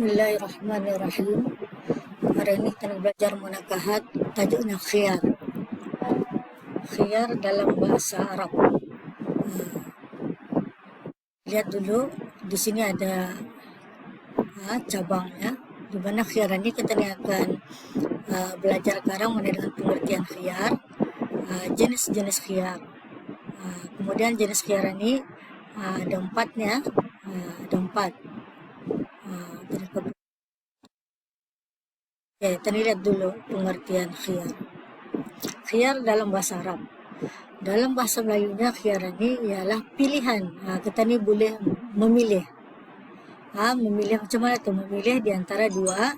Bismillahirrahmanirrahim. Hari ini kita belajar munakahat, tajuknya khiyar. Khiyar dalam bahasa Arab. Lihat dulu, di sini ada cabangnya. Di mana khiyar ini kita akan belajar sekarang mengenai dengan pengertian khiyar, jenis-jenis khiyar. Kemudian jenis khiyar ini ada empatnya, ada empat. Oke, kita lihat dulu pengertian khiyar. Khiyar dalam bahasa Arab. Dalam bahasa Melayunya khiyar ini ialah pilihan. Kita ni boleh memilih. Memilih macam mana tu? Memilih di antara dua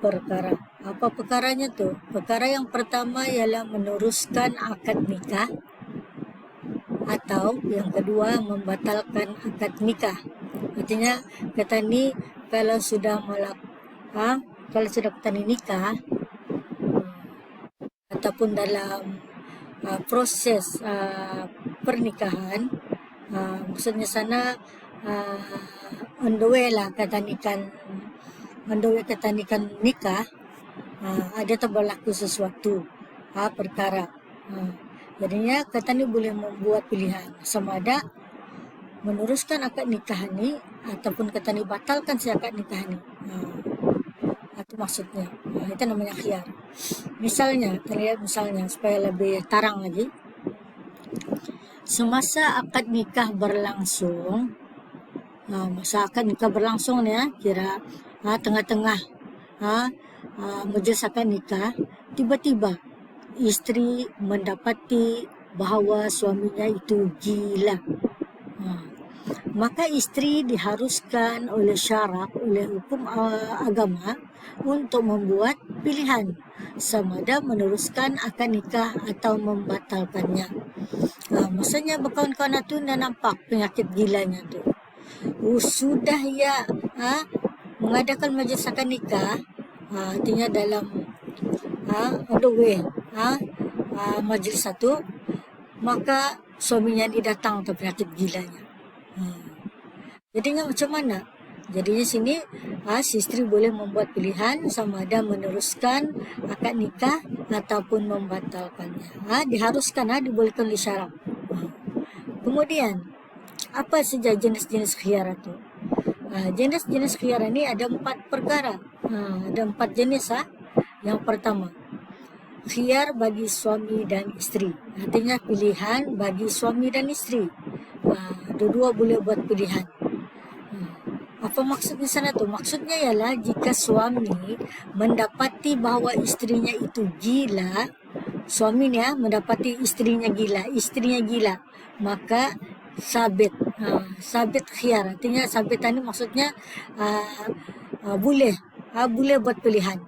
perkara. Apa perkaranya tu? Perkara yang pertama ialah meneruskan akad nikah, atau yang kedua membatalkan akad nikah. Artinya kita ni kalau sudah kita nikah ataupun dalam proses pernikahan, maksudnya sana on the way lah ketanikan nikah, ada terberlaku sesuatu perkara. Jadinya kita ni boleh membuat pilihan sama ada meneruskan akad nikah ni ataupun kita ni batalkan si akad nikah ni. Itu maksudnya. Itu namanya khiyar. Misalnya, kita lihat misalnya supaya lebih tarang lagi. Semasa akad nikah berlangsung, ni kira tengah-tengah majlis akad nikah, tiba-tiba isteri mendapati bahawa suaminya itu gila. Maka isteri diharuskan oleh syarak, oleh hukum agama untuk membuat pilihan sama ada meneruskan akad nikah atau membatalkannya. Maksudnya berkawan-kawan itu dah nampak penyakit gilanya tu. Sudah ia mengadakan majlis akad nikah, artinya dalam on the way majlis satu, maka suaminya ni datang ke penyakit gilanya. Jadinya macam mana? Jadinya sini si isteri boleh membuat pilihan sama ada meneruskan akad nikah ataupun membatalkannya. Diharuskan, dibolehkan oleh syarak. Kemudian apa saja jenis-jenis khiyar itu? Jenis-jenis khiyar ini ada 4 perkara. Ada 4 jenis. Yang pertama, khiyar bagi suami dan isteri. Artinya pilihan bagi suami dan isteri. Dua-dua boleh buat pilihan. Apa maksudnya sana tu? Maksudnya ialah jika suami mendapati bahawa isterinya itu gila, suami ni mendapati isterinya gila, maka sabit khiyar. Artinya sabitan ni maksudnya boleh buat pilihan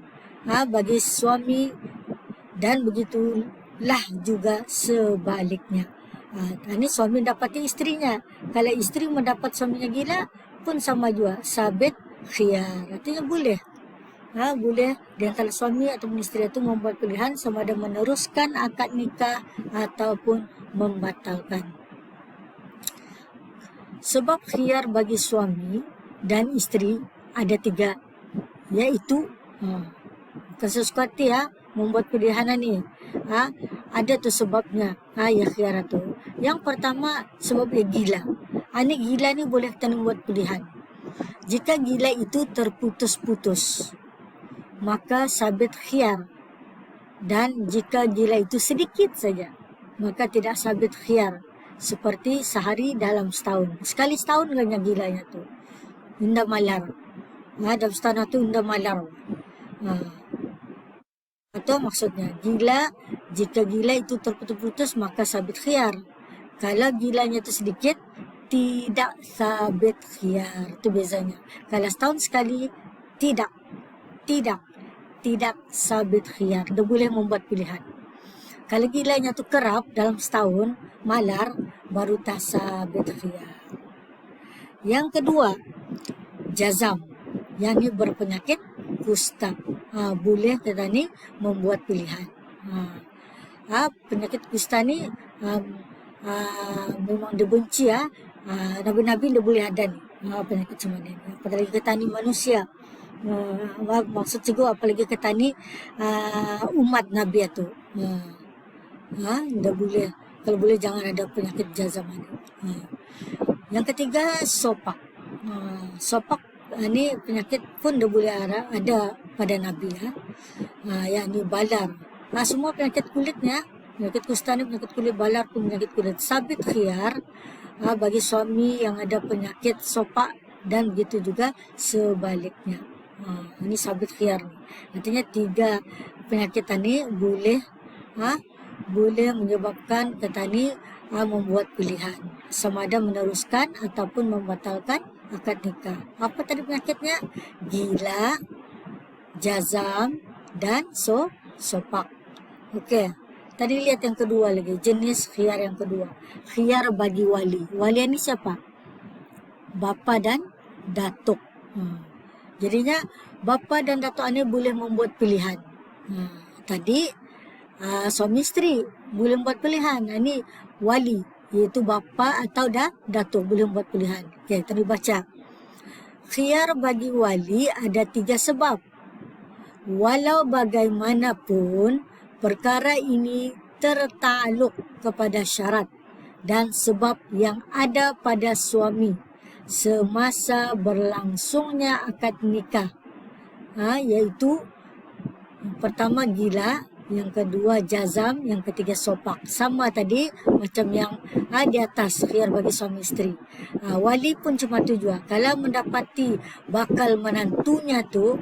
bagi suami, dan begitulah juga sebaliknya. Ini suami mendapati isterinya. Kalau isteri mendapat suaminya gila pun sama juga, sabit khiyar. Artinya boleh. Boleh di antara suami atau isteri itu membuat pilihan sama ada meneruskan akad nikah ataupun membatalkan. Sebab khiyar bagi suami dan isteri ada 3, iaitu bukan sesuatu membuat pilihan ni. Ada tu sebabnya. Ya khiyar tu. Yang pertama sebab dia gila. Gila ni boleh kita membuat pilihan. Jika gila itu terputus-putus, maka sabit khiyar. Dan jika gila itu sedikit saja, maka tidak sabit khiyar. Seperti sehari dalam setahun. Sekali setahun kan gilanya tu. Indah malar. Dalam setahun tu indah malar. Atau maksudnya jika gila itu terputus-putus maka sabit khiyar. Kalau gilanya itu sedikit, tidak sabit khiyar. Itu bezanya. Kalau setahun sekali, tidak sabit khiyar. Dia boleh membuat pilihan. Kalau gilanya itu kerap dalam setahun, malar, baru tak sabit khiyar. Yang kedua, jazam. Yang ini berpenyakit kusta. Boleh kita ni membuat pilihan. Penyakit kusta ni memang dibenci. Nabi-nabi dia boleh ada ni. Penyakit macam ni. Apalagi kita ni manusia. Maksud juga apalagi kata ni umat Nabi itu. Tidak boleh, kalau boleh jangan ada penyakit jazam ini. Yang ketiga sopak. Sopak ni penyakit pun dah boleh ada pada Nabi ya. Yakni balar. Semua penyakit kulitnya, penyakit kusta ni penyakit kulit, balar pun penyakit kulit. Sabit khiyar bagi suami yang ada penyakit sopak dan begitu juga sebaliknya. Ini sabit khiyar ni. Artinya 3 penyakit ni boleh menyebabkan kata ni membuat pilihan sama ada meneruskan ataupun membatalkan akad nikah. Apa tadi penyakitnya? Gila, jazam dan sopak. Okey. Tadi lihat yang kedua lagi, jenis khiyar yang kedua. Khiyar bagi wali. Wali ni siapa? Bapa dan datuk. Jadinya bapa dan datuk ni boleh membuat pilihan. Tadi suami isteri boleh membuat pilihan. Ini wali, iaitu bapa atau datuk boleh membuat pilihan. Okey, tadi baca. Khiyar bagi wali ada 3 sebab. Walau bagaimanapun, perkara ini tertakluk kepada syarat dan sebab yang ada pada suami semasa berlangsungnya akad nikah. Iaitu yang pertama gila, yang kedua jazam, yang ketiga sopak. Sama tadi macam yang di atas khiyar bagi suami isteri. Wali pun cuma tu juga. Kalau mendapati bakal menantunya tu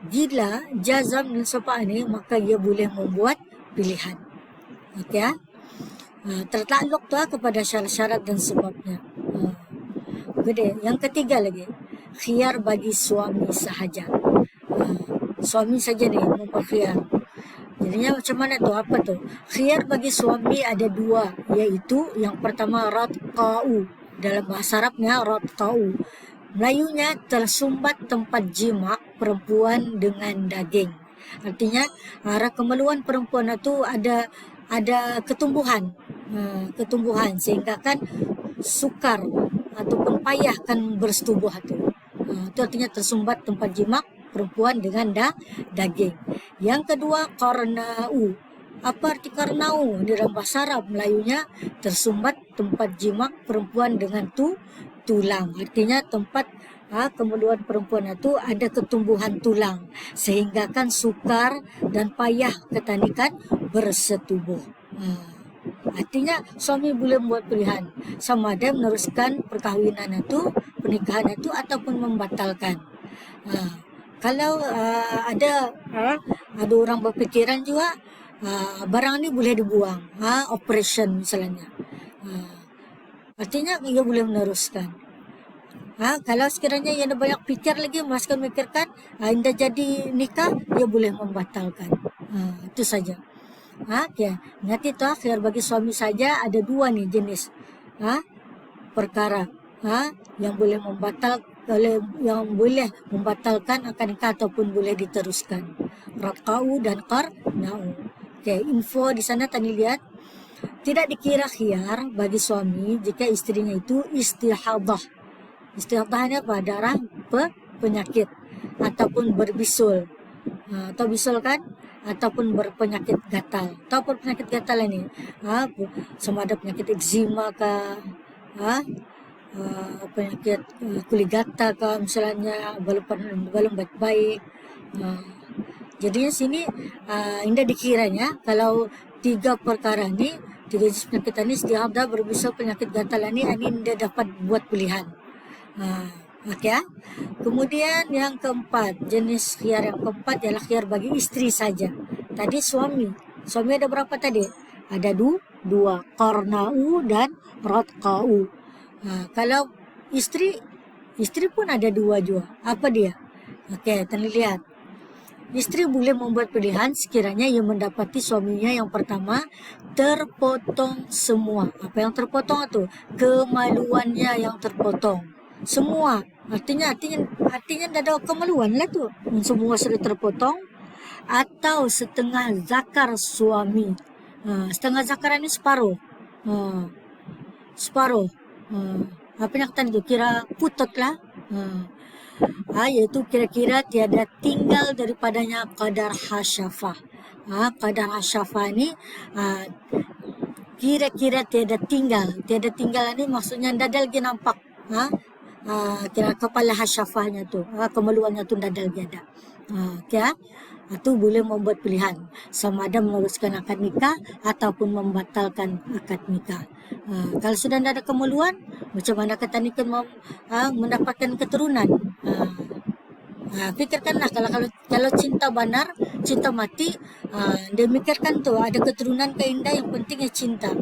gila, jazam dan sopak ni, maka ia boleh membuat pilihan. Okey tertakluk tu kepada syarat-syarat dan sebabnya. Gede. Yang ketiga lagi, khiyar bagi suami sahaja. Suami saja ni memperkhiyar. Jadinya macam mana tu? Apa tu? Khiyar bagi suami ada 2, iaitu yang pertama ratqa'u. Dalam bahasa Arabnya ratqa'u. Melayunya tersumbat tempat jimak perempuan dengan daging. Artinya kemeluan perempuan itu ada ketumbuhan. Ketumbuhan sehingga kan sukar ataupun payah kan bersetubuh itu. Itu artinya tersumbat tempat jimak perempuan dengan daging. Yang kedua qarna'u. Apa arti qarna'u? Di dalam bahasa Arab Melayunya tersumbat tempat jimak perempuan dengan tulang. Artinya tempat kemeluan perempuan itu ada ketumbuhan tulang sehingga kan sukar dan payah ketanikan bersetubuh. Artinya suami boleh membuat pilihan sama ada meneruskan perkahwinan itu, pernikahan itu ataupun membatalkan. Kalau ada orang berfikiran juga barang ni boleh dibuang, operation misalnya. Artinya ia boleh meneruskan. Kalau sekiranya ia ada banyak fikir lagi, masih memikirkan indah jadi nikah, ia boleh membatalkan. Itu saja. Okay. Ingat itu khiyar bagi suami saja ada 2 nih jenis perkara yang boleh membatalkan akad nikah ataupun boleh diteruskan. Ratqa'u dan qarna'u. Okay, info di sana tadi lihat. Tidak dikira khiyar bagi suami jika istrinya itu istihadah. Istihadahnya apa? Darah penyakit ataupun berbisul. Atau bisul kan? Ataupun berpenyakit gatal. Ataupun penyakit gatal ini. Sama ada penyakit eczema kah? Penyakit kulit gatal kah? Misalnya belum baik-baik. Jadinya sini indah dikiranya kalau 3 perkara ni, 3 jenis penyakit ini istihadah, berbisul, penyakit gatal ini indah dapat buat pilihan. Okey. Kemudian yang keempat, jenis khiyar yang keempat ialah khiyar bagi isteri saja. Tadi suami. Suami ada berapa tadi? Ada 2, qarna'u dan ratqa'u. Kalau isteri pun ada 2 juga. Apa dia? Okey, kita lihat. Isteri boleh membuat pilihan sekiranya ia mendapati suaminya yang pertama terpotong semua. Apa yang terpotong itu? Kemaluannya yang terpotong. Semua. Artinya dah ada kemaluan lah tu. Semua sudah terpotong. Atau setengah zakar suami. Setengah zakar ini separuh. Separuh. Apa yang kata itu? Kira putut lah. Yaitu kira-kira tiada tinggal daripadanya qadar hasyafah. Qadar hasyafah ni kira-kira tiada tinggal. Tiada tinggal ni maksudnya tidak ada lagi nampak. Kira kepala hasyafahnya tu, kemeluannya tu tidak ada lagi ada. Itu boleh membuat pilihan sama ada meneruskan akad nikah ataupun membatalkan akad nikah. Kalau sudah tidak ada kemeluan, macam mana kata nikah mendapatkan keturunan? Fikirkanlah kalau cinta benar, cinta mati, dia mikirkan tu ada keturunan ke indah, yang penting cinta.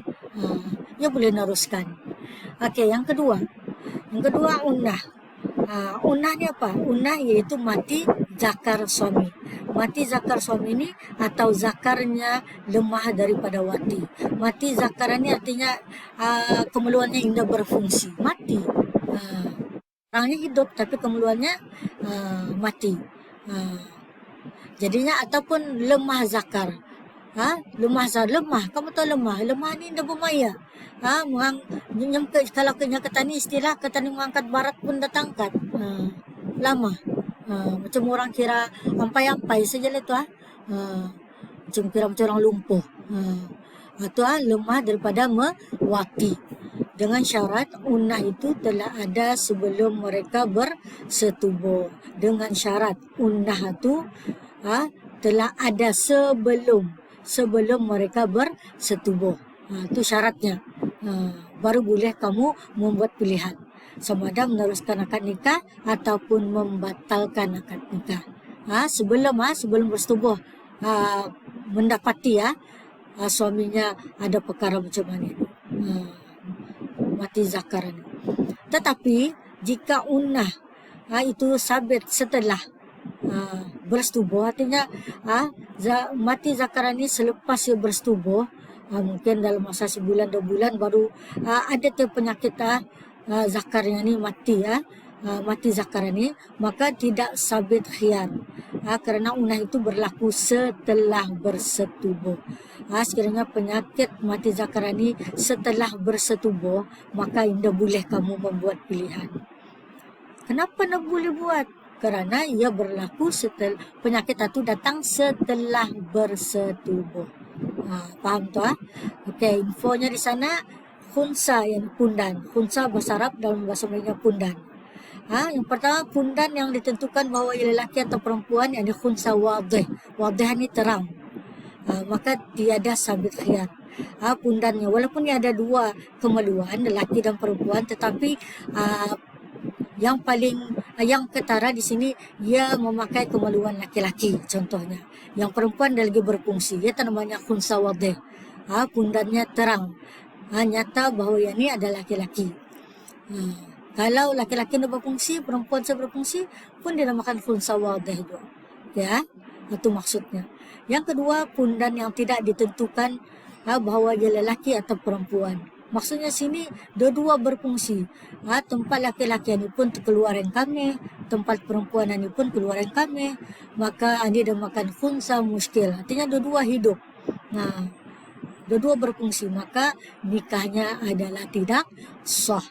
Dia boleh neruskan. Okey, yang kedua unah. Unah ni apa? Unah iaitu mati zakar suami. Mati zakar suami ni atau zakarnya lemah daripada wati. Mati zakar ni artinya kemeluannya tidak berfungsi. Mati. Orangnya hidup tapi kemeluannya mati. Jadinya ataupun lemah zakar. Lemah. Kamu tahu lemah? Lemah ni tidak bermaya. Kalau kata ni istilah, kata ni mengangkat barat pun datang angkat. Lama. Macam orang kira ampai-ampai saja lah tu. Macam kira macam orang lumpuh. Itu lemah daripada mewati. Dengan syarat unah itu telah ada sebelum mereka bersetubuh. Dengan syarat unah itu telah ada sebelum mereka bersetubuh. Itu syaratnya. Baru boleh kamu membuat pilihan sama ada meneruskan akad nikah ataupun membatalkan akad nikah. Sebelum bersetubuh mendapati suaminya ada perkara macam mana ni. Mati zakar ni. Tetapi jika unah itu sabit setelah bersetubuh, artinya mati zakar ni selepas ia bersetubuh, mungkin dalam masa sebulan 2 bulan baru ada tu penyakit zakarnya ni mati. Mati zakar ni, maka tidak sabit khiyar. Kerana unah itu berlaku setelah bersetubuh. Sekiranya penyakit mati zakar ni setelah bersetubuh, maka tidak boleh kamu membuat pilihan. Kenapa tidak boleh buat? Kerana ia berlaku setelah penyakit itu datang setelah bersetubuh. Faham tu? Okey, infonya di sana khunsa yang pundan. Khunsa bahasa Arab, dalam bahasa Melayu pundan. Yang pertama pundan yang ditentukan bahawa ia lelaki atau perempuan, yang khunsa wadih. Wadih ni terang. Maka tiada sabit khiyar. Pundannya walaupun ia ada 2 kemeluan, lelaki dan perempuan, tetapi yang ketara di sini ia memakai kemeluan laki-laki contohnya. Yang perempuan dia lagi berfungsi. Ia namanya khunsa wadih. Pundannya terang. Nyata bahawa ia ni adalah laki-laki. Kalau laki-laki dia berfungsi, perempuan saya berfungsi, pun dia namakan khunsa wadih juga. Itu maksudnya. Yang kedua, pundan yang tidak ditentukan bahawa dia lelaki atau perempuan. Maksudnya sini dua-dua berfungsi. Tempat laki-laki ini pun keluaran kami, tempat perempuan ini pun keluaran kami. Maka ini dinamakan khunsa muskil. Artinya dua-dua hidup. Dua-dua berfungsi, maka nikahnya adalah tidak sah.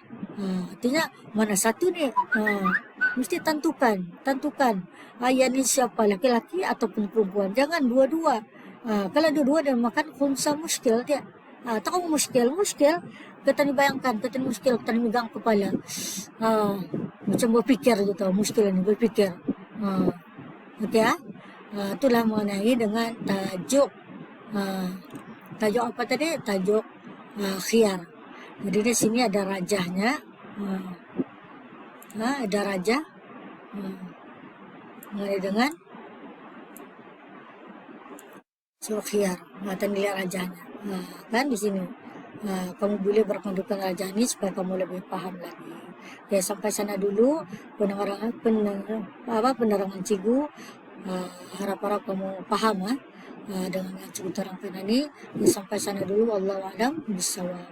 Artinya mana satu ni mesti tentukan yang ni siapa, laki-laki ataupun perempuan. Jangan dua-dua. Kalau dua-dua dia makan khunsa muskil dia. Tahu muskil kita ni bayangkan, kita ni muskil, kita ni megang kepala. Macam berfikir gitu, muskil ni berfikir. Okey itulah mengenai dengan tajuk. Tajuk apa tadi? Tajuk khiyar. Jadi di sini ada rajahnya. Ada rajah. Mengenai dengan surah khiyar. Mata nilai rajahnya. Kan di sini. Kamu boleh berkedudukan rajah ni supaya kamu lebih paham lagi. Okay, sampai sana dulu penerangan cikgu. Harap-harap kamu paham dengan yang cikgu terangkan ini. Sampai sana dulu. Wallahu a'lam bishawab.